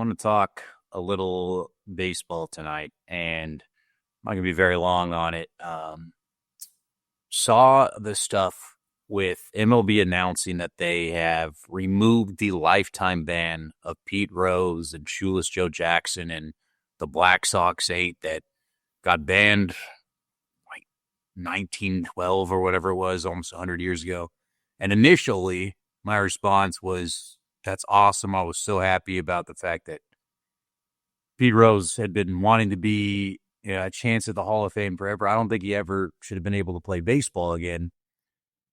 want to talk a little baseball tonight, and I'm not going to be very long on it. Saw the stuff with MLB announcing that they have removed the lifetime ban of Pete Rose and Shoeless Joe Jackson and the Black Sox 8 that got banned like 1912 or whatever it was, almost 100 years ago. And initially, my response was, that's awesome. I was so happy about the fact that Pete Rose had been wanting to be a chance at the Hall of Fame forever. I don't think he ever should have been able to play baseball again.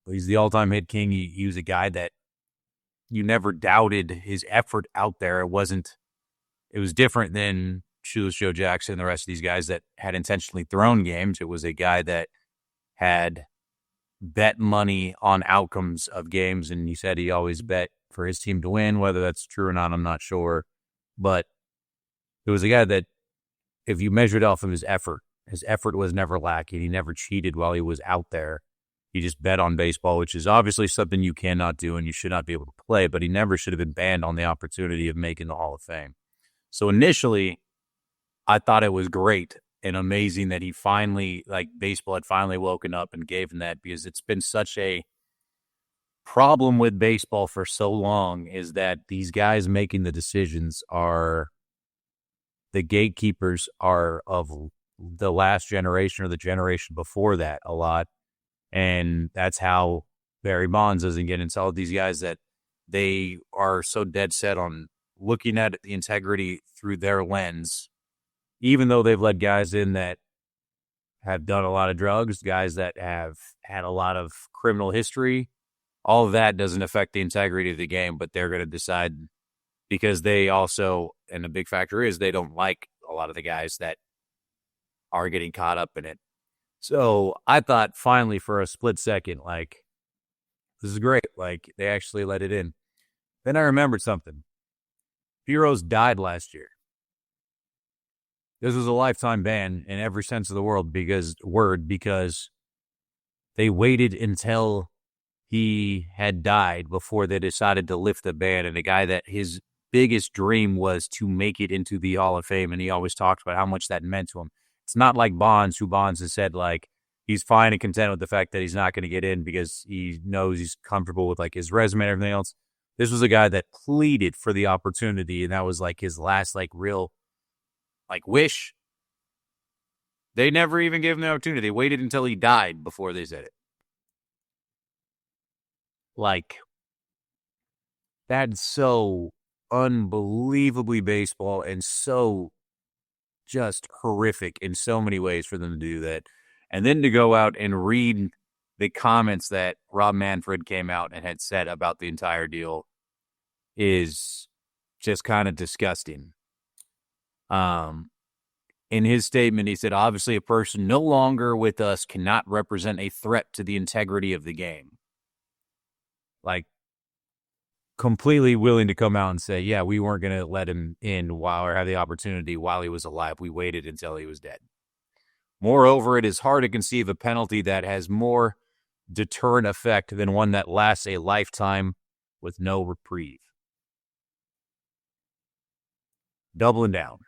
But he's the all-time hit king. He was a guy that you never doubted his effort out there. It was different than Shoeless Joe Jackson and the rest of these guys that had intentionally thrown games. It was a guy that had bet money on outcomes of games, and he said he always bet for his team to win. Whether that's true or not, I'm not sure. But it was a guy that, if you measured off of his effort was never lacking. He never cheated while he was out there. He just bet on baseball, which is obviously something you cannot do and you should not be able to play, but he never should have been banned on the opportunity of making the Hall of Fame. So initially, I thought it was great and amazing that he finally, baseball had finally woken up and gave him that, because it's been such a problem with baseball for so long, is that these guys making the decisions are the gatekeepers are of the last generation or the generation before that a lot. And that's how Barry Bonds doesn't get into all these guys, that they are so dead set on looking at the integrity through their lens, even though they've let guys in that have done a lot of drugs, guys that have had a lot of criminal history. All of that doesn't affect the integrity of the game, but they're going to decide, because they also, and a big factor is, they don't like a lot of the guys that are getting caught up in it. So I thought finally for a split second, this is great. They actually let it in. Then I remembered something. Pete Rose died last year. This was a lifetime ban in every sense of the word, because they waited until he had died before they decided to lift the ban. And a guy that his biggest dream was to make it into the Hall of Fame, and he always talked about how much that meant to him. It's not like Bonds, who Bonds has said he's fine and content with the fact that he's not going to get in because he knows he's comfortable with his resume and everything else. This was a guy that pleaded for the opportunity, and that was his last real wish. They never even gave him the opportunity. They waited until he died before they said it. That's so unbelievably baseball and so just horrific in so many ways for them to do that. And then to go out and read the comments that Rob Manfred came out and had said about the entire deal is just kind of disgusting. In his statement, he said, obviously a person no longer with us cannot represent a threat to the integrity of the game. Completely willing to come out and say, yeah, we weren't going to let him in or have the opportunity while he was alive. We waited until he was dead. Moreover, it is hard to conceive a penalty that has more deterrent effect than one that lasts a lifetime with no reprieve. Doubling down.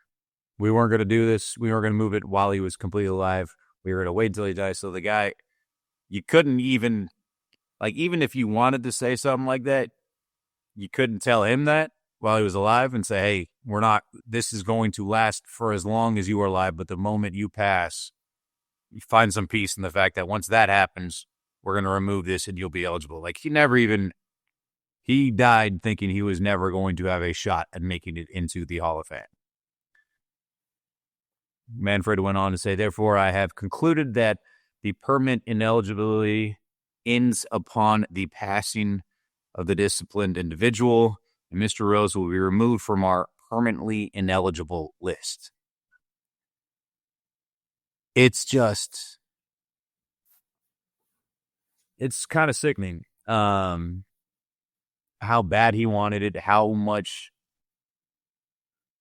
We weren't going to do this. We weren't going to move it while he was completely alive. We were going to wait until he died. So the guy, you couldn't even, even if you wanted to say something like that, you couldn't tell him that while he was alive and say, hey, this is going to last for as long as you are alive, but the moment you pass, you find some peace in the fact that once that happens, we're going to remove this and you'll be eligible. He died thinking he was never going to have a shot at making it into the Hall of Fame. Manfred went on to say, therefore, I have concluded that the permanent ineligibility ends upon the passing of the disciplined individual, and Mr. Rose will be removed from our permanently ineligible list. It's kind of sickening how bad he wanted it, how much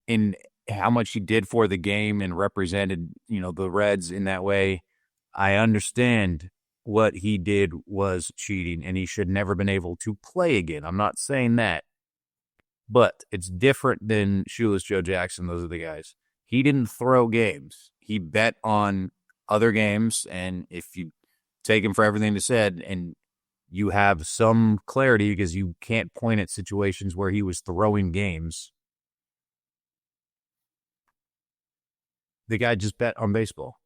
he did for the game and represented, the Reds in that way. I understand what he did was cheating and he should never been able to play again. I'm not saying that. But it's different than Shoeless Joe Jackson. Those are the guys. He didn't throw games. He bet on other games. And if you take him for everything he said and you have some clarity because you can't point at situations where he was throwing games, the guy just bet on baseball.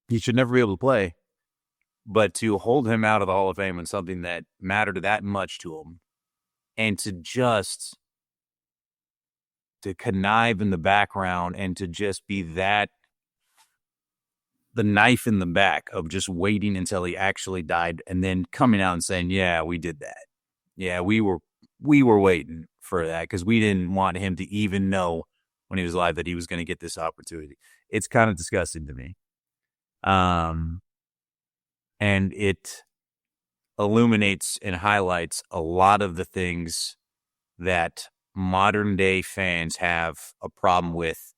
He should never be able to play. But to hold him out of the Hall of Fame and something that mattered that much to him, and to just to connive in the background and to just be that the knife in the back of just waiting until he actually died and then coming out and saying, yeah, we did that. Yeah, we were waiting for that because we didn't want him to even know when he was alive that he was going to get this opportunity. It's kind of disgusting to me. And it illuminates and highlights a lot of the things that modern day fans have a problem with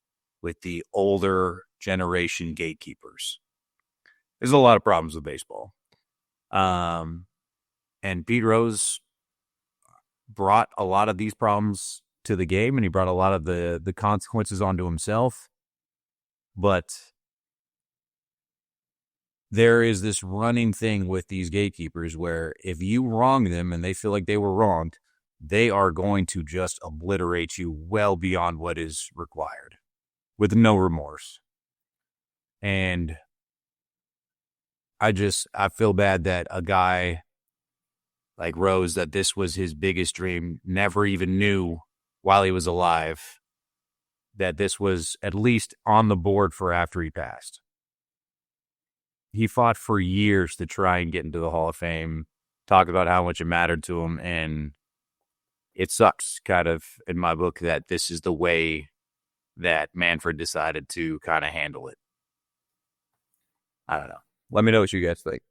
the older generation gatekeepers. There's a lot of problems with baseball. And Pete Rose brought a lot of these problems to the game, and he brought a lot of the consequences onto himself. But there is this running thing with these gatekeepers where if you wrong them and they feel like they were wronged, they are going to just obliterate you well beyond what is required with no remorse. And I feel bad that a guy like Rose, that this was his biggest dream, never even knew while he was alive that this was at least on the board for after he passed. He fought for years to try and get into the Hall of Fame, talk about how much it mattered to him, and it sucks, kind of, in my book, that this is the way that Manfred decided to kind of handle it. I don't know. Let me know what you guys think.